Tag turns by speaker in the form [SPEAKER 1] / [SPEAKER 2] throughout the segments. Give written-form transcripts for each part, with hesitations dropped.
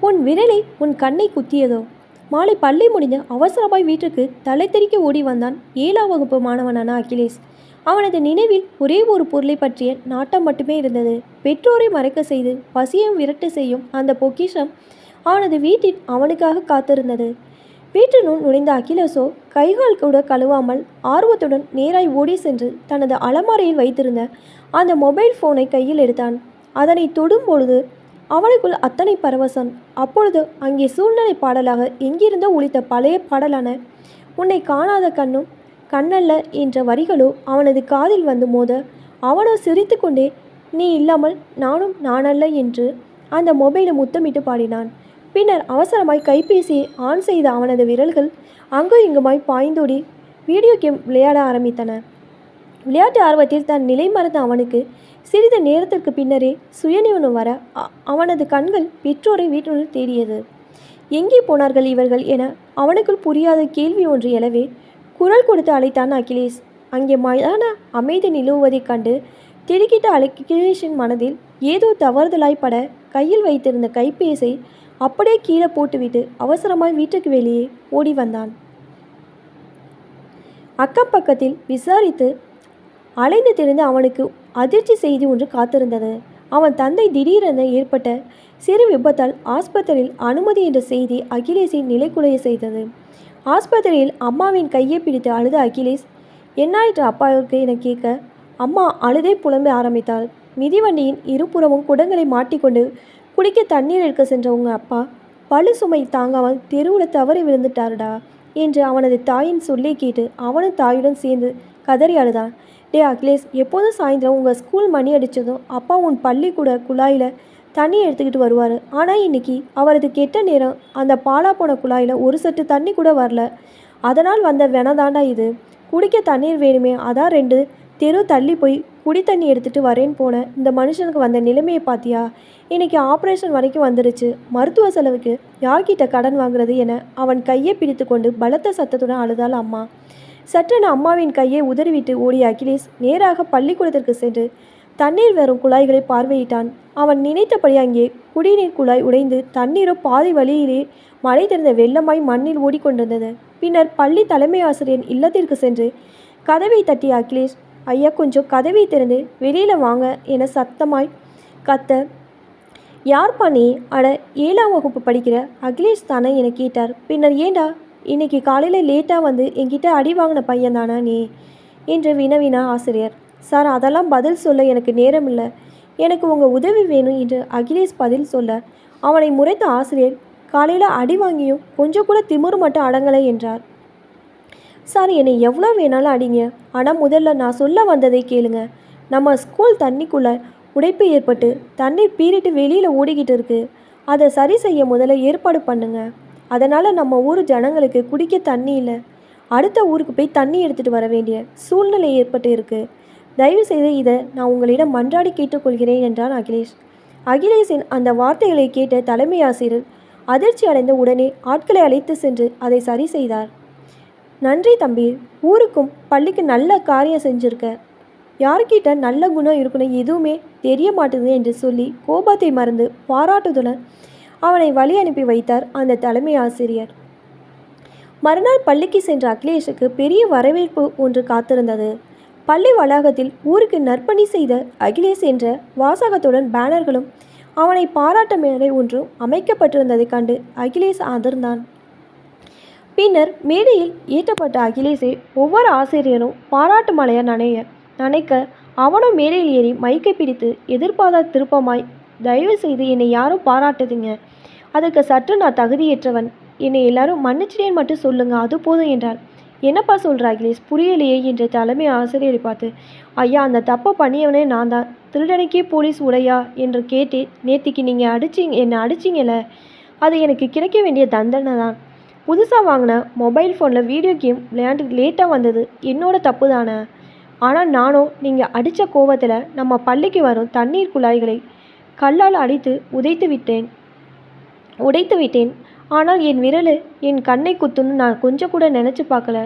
[SPEAKER 1] உன் விரலை உன் கண்ணை குத்தியதோ? மாலை பள்ளி முடிந்து அவசரமாய் வீட்டுக்கு தலை தெறிக்க ஓடி வந்தான் 7ஆம் வகுப்பு மாணவனான அகிலேஷ். அவனது நினைவில் ஒரே ஒரு பொருளை பற்றிய நாட்டம் மட்டுமே இருந்தது. பெற்றோரை மறைக்க செய்து பசியும் விரட்டு செய்யும் அந்த பொக்கிஷம் அவனது வீட்டில் அவனுக்காக காத்திருந்தது. வீட்டினுள் நுழைந்த அகிலேஷோ கைகால் கூட கழுவாமல் ஆர்வத்துடன் நேராய் ஓடி சென்று தனது அலமாரியில் வைத்திருந்த அந்த மொபைல் ஃபோனை கையில் எடுத்தான். அதனை தொடும் பொழுது அவனுக்குள் அத்தனை பரவசம். அப்பொழுது அங்கே சூழ்நிலை பாடலாக எங்கிருந்தோ ஒலித்த பழைய பாடலான உன்னை காணாத கண்ணும் கண்ணல்ல என்ற வரிகளோ அவனது காதில் வந்து மோத அவனோ சிரித்து கொண்டே நீ இல்லாமல் நானும் நானல்ல என்று அந்த மொபைலை முத்தமிட்டு பாடினான். பின்னர் அவசரமாய் கைபேசியை ஆன் செய்த அவனது விரல்கள் அங்கும் இங்குமாய் பாய்ந்தோடி வீடியோ கேம் விளையாட ஆரம்பித்தன. விளையாட்டு ஆர்வத்தில் தன் நிலை மறந்த அவனுக்கு சிறிது நேரத்திற்கு பின்னரே சுயநினைவு வர அவனது கண்கள் பெற்றோரை வீட்டினுள் தேடியது. எங்கே போனார்கள் இவர்கள் என அவனுக்குள் புரியாத கேள்வி ஒன்று எழவே குரல் கொடுத்து அழைத்தான் அகிலேஷ். அங்கே மயான அமைதி நிலவுவதைக் கண்டு திடுக்கிட்ட அகிலேஷின் மனதில் ஏதோ தவறுதலாய் பட கையில் வைத்திருந்த கைபேசியை அப்படியே கீழே போட்டுவிட்டு அவசரமாய் வீட்டுக்கு வெளியே ஓடி வந்தான். அக்கம் பக்கத்தில் விசாரித்து அலைந்து திரிந்து அவனுக்கு அதிர்ச்சி செய்தி ஒன்று காத்திருந்தது. அவன் தந்தை திடீரென ஏற்பட்ட சிறு விபத்தால் ஆஸ்பத்திரியில் அனுமதி என்ற செய்தி அகிலேஷின் நிலைக்குலைய செய்தது. ஆஸ்பத்திரியில் அம்மாவின் கையை பிடித்து அழுத அகிலேஷ் என்னாயிற்று அப்பாவுக்கு என கேட்க அம்மா அழுதே புலம்ப ஆரம்பித்தாள். மிதிவண்டியின் இருபுறமும் குடங்களை மாட்டிக்கொண்டு குடிக்க தண்ணீர் எடுக்க சென்ற உங்க அப்பா பழு சுமை தாங்காமல் தெருவில் தவறி விழுந்துட்டாருடா என்று அவனது தாயின் சொல்லை கேட்டு அவனும் தாயுடன் சேர்ந்து கதறி அழுதான். டே அகிலேஷ், எப்போதும் சாயந்தரம் உங்கள் ஸ்கூல் மணி அடித்ததும் அப்பா உன் பள்ளிக்கூட குழாயில் தண்ணி எடுத்துக்கிட்டு வருவார். ஆனால் இன்னைக்கு அவரது கெட்ட நேரம் அந்த பாலா போன குழாயில் ஒரு சட்டு தண்ணி கூட வரல. அதனால் வந்த வெனதாண்டா இது. குடிக்க தண்ணீர் வேணுமே, அதான் 2 தெரு தள்ளி போய் குடி தண்ணி எடுத்துகிட்டு வரேன்னு போன இந்த மனுஷனுக்கு வந்த நிலைமையை பார்த்தியா? இன்றைக்கி ஆப்ரேஷன் வரைக்கும் வந்துருச்சு. மருத்துவ செலவுக்கு யார்கிட்ட கடன் வாங்குறது என அவன் கையை பிடித்து கொண்டு பலத்த சத்தத்துடன் அழுதாள் அம்மா. சற்றென அம்மாவின் கையை உதறிவிட்டு ஓடிய அகிலேஷ் நேராக பள்ளிக்கூடத்திற்கு சென்று தண்ணீர் வரும் குழாய்களை பார்வையிட்டான். அவன் நினைத்தபடி அங்கே குடிநீர் குழாய் உடைந்து தண்ணீரோ பாதி வழியிலே மழை தெரிந்த வெள்ளமாய் மண்ணில் ஓடிக்கொண்டிருந்தது. பின்னர் பள்ளி தலைமை ஆசிரியர் இல்லத்திற்கு சென்று கதவை தட்டிய அகிலேஷ், ஐயா கொஞ்சம் கதவை திறந்து வெளியில் வாங்க என சத்தமாய் கத்த, யார்ப்பா நீ? அட 7ஆம் வகுப்பு படிக்கிற அகிலேஷ் தானே என கேட்டார். பின்னர் ஏண்டா இன்னைக்கு காலையில் லேட்டாக வந்து என்கிட்ட அடி வாங்கின பையன் தானா நீ என்று வினவினார் ஆசிரியர். சார், அதெல்லாம் பதில் சொல்ல எனக்கு நேரம் இல்லை, எனக்கு உங்கள் உதவி வேணும் என்று அகிலேஷ் பதில் சொல்ல அவனை முறைத்த ஆசிரியர், காலையில் அடி வாங்கியும் கொஞ்சம் கூட திமிரு மட்டும் அடங்கலை என்றார். சார், என்னை எவ்வளோ வேணாலும் அடிங்க, ஆனால் முதல்ல நான் சொல்ல வந்ததை கேளுங்க. நம்ம ஸ்கூல் தண்ணிக்குள்ளே உடைப்பு ஏற்பட்டு தண்ணீர் பீறிட்டு வெளியில் ஓடிக்கிட்டு இருக்கு. அதை சரி செய்ய முதல்ல ஏற்பாடு பண்ணுங்க. அதனால் நம்ம ஊர் ஜனங்களுக்கு குடிக்க தண்ணி இல்லை, அடுத்த ஊருக்கு போய் தண்ணி எடுத்துகிட்டு வர வேண்டிய சூழ்நிலை ஏற்பட்டு இருக்குது. தயவுசெய்து இதை நான் உங்களிடம் மன்றாடி கேட்டுக்கொள்கிறேன் என்றான் அகிலேஷ். அகிலேஷின் அந்த வார்த்தைகளை கேட்ட தலைமை ஆசிரியர் அதிர்ச்சி அடைந்த உடனே ஆட்களை அழைத்து சென்று அதை சரி செய்தார். நன்றி தம்பி, ஊருக்கும் பள்ளிக்கு நல்ல காரியம் செஞ்சுருக்க. யார்கிட்ட நல்ல குணம் இருக்குன்னு எதுவுமே தெரிய மாட்டுது என்று சொல்லி கோபத்தை மறந்து பாராட்டுதுடன் அவனை வழி அனுப்பி வைத்தார் அந்த தலைமை ஆசிரியர். மறுநாள் பள்ளிக்கு சென்ற அகிலேஷுக்கு பெரிய வரவேற்பு ஒன்று காத்திருந்தது. பள்ளி வளாகத்தில் ஊருக்கு நற்பணி செய்த அகிலேஷ் என்ற வாசகத்துடன் பேனர்களும் அவனை பாராட்ட மேடை ஒன்றும் அமைக்கப்பட்டிருந்ததை கண்டு அகிலேஷ் அதிர்ந்தான். பின்னர் மேடையில் ஏற்றப்பட்ட அகிலேஷை ஒவ்வொரு ஆசிரியரும் பாராட்டு மலையை நனைக்க அவனும் மேடையில் ஏறி மைக்கை பிடித்து எதிர்பாராத திருப்பமாய், தயவு செய்து என்னை யாரும் பாராட்டுதுங்க, அதற்கு சற்று நான் தகுதியற்றவன், என்னை எல்லாரும் மன்னிச்சிட்டேன்னு மட்டும் சொல்லுங்க, அது போதும் என்றார். என்னப்பா சொல்கிற அகிலேஷ், புரியலையே என்ற தலைமை ஆசிரியரை பார்த்து, ஐயா அந்த தப்பை பண்ணியவனே நான் தான், திருடனுக்கே போலீஸ் உடையா என்று கேட்டு நேத்திக்கு நீங்கள் என்னை அடிச்சிங்கல்ல, அது எனக்கு கிடைக்க வேண்டிய தண்டனை தான். புதுசாக வாங்கின மொபைல் ஃபோனில் வீடியோ கேம் விளையாண்டு லேட்டாக வந்தது என்னோட தப்பு தானே. ஆனால் நானும் நீங்கள் அடித்த கோபத்தில் நம்ம பள்ளிக்கு வரும் தண்ணீர் குழாய்களை கல்லால் அடித்து உடைத்து விட்டேன். ஆனால் என் விரல் என் கண்ணை குத்துன்னு நான் கொஞ்சம் கூட நினச்சி பார்க்கல.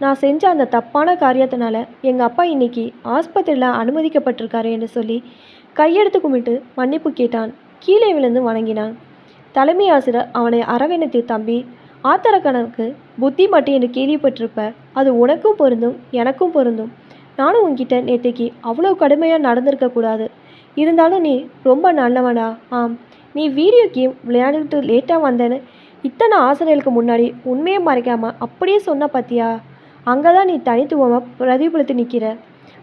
[SPEAKER 1] நான் செஞ்ச அந்த தப்பான காரியத்தினால எங்கள் அப்பா இன்னைக்கு ஆஸ்பத்திரியில் அனுமதிக்கப்பட்டிருக்காரு என்று சொல்லி கையெடுத்து கும்பிட்டு மன்னிப்பு கேட்டான். கீழே விழுந்து வணங்கினான். தலைமை ஆசிரியர் அவனை அரவணைத்து, தம்பி, ஆத்திரக்கணக்கு புத்தி மட்டும் என்று கேள்விப்பட்டிருப்ப. அது உனக்கும் பொருந்தும், எனக்கும் பொருந்தும். நானும் உன்கிட்ட நேற்றைக்கு அவ்வளோ கடுமையாக நடந்திருக்கக்கூடாது. இருந்தாலும் நீ ரொம்ப நல்லவனா? ஆம். நீ வீடியோ கேம் விளையாண்டுட்டு லேட்டாக வந்தேன்னு இத்தனை ஆசிரியர்களுக்கு முன்னாடி உண்மையை மறைக்காமல் அப்படியே சொன்ன பத்தியா? அங்கே தான் நீ தனித்துவமாக பிரதிபலித்து நிற்கிற.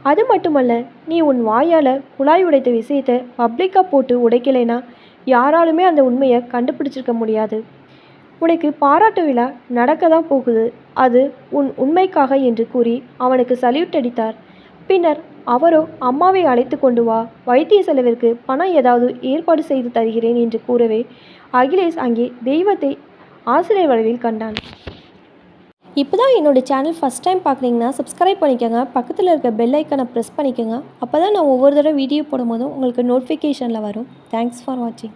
[SPEAKER 1] அது மட்டுமல்ல, நீ உன் வாயால் குழாய் உடைத்த விஷயத்தை பப்ளிக்காக போட்டு உடைக்கலைன்னா யாராலுமே அந்த உண்மையை கண்டுபிடிச்சிருக்க முடியாது. உனக்கு பாராட்டு விழா நடக்க தான் போகுது, அது உன் உண்மைக்காக என்று கூறி அவனுக்கு சல்யூட் அடித்தார். பின்னர் அவரோ, அம்மாவை அழைத்து கொண்டு வா, வைத்திய செலவிற்கு பணம் ஏதாவது ஏற்பாடு செய்து தருகிறேன் என்று கூறவே அகிலேஷ் அங்கே தெய்வத்தை ஆசிரியர் வடிவில் கண்டான். இப்போ தான் என்னோடய சேனல் ஃபஸ்ட் டைம் பார்க்குறீங்கன்னா சப்ஸ்கிரைப் பண்ணிக்கோங்க. பக்கத்தில் இருக்க பெல் ஐக்கனை ப்ரெஸ் பண்ணிக்கோங்க. அப்போ தான் நான் ஒவ்வொரு தடவை வீடியோ போடும் போதும் உங்களுக்கு நோட்டிஃபிகேஷனில் வரும். தேங்க்ஸ் ஃபார் வாட்சிங்.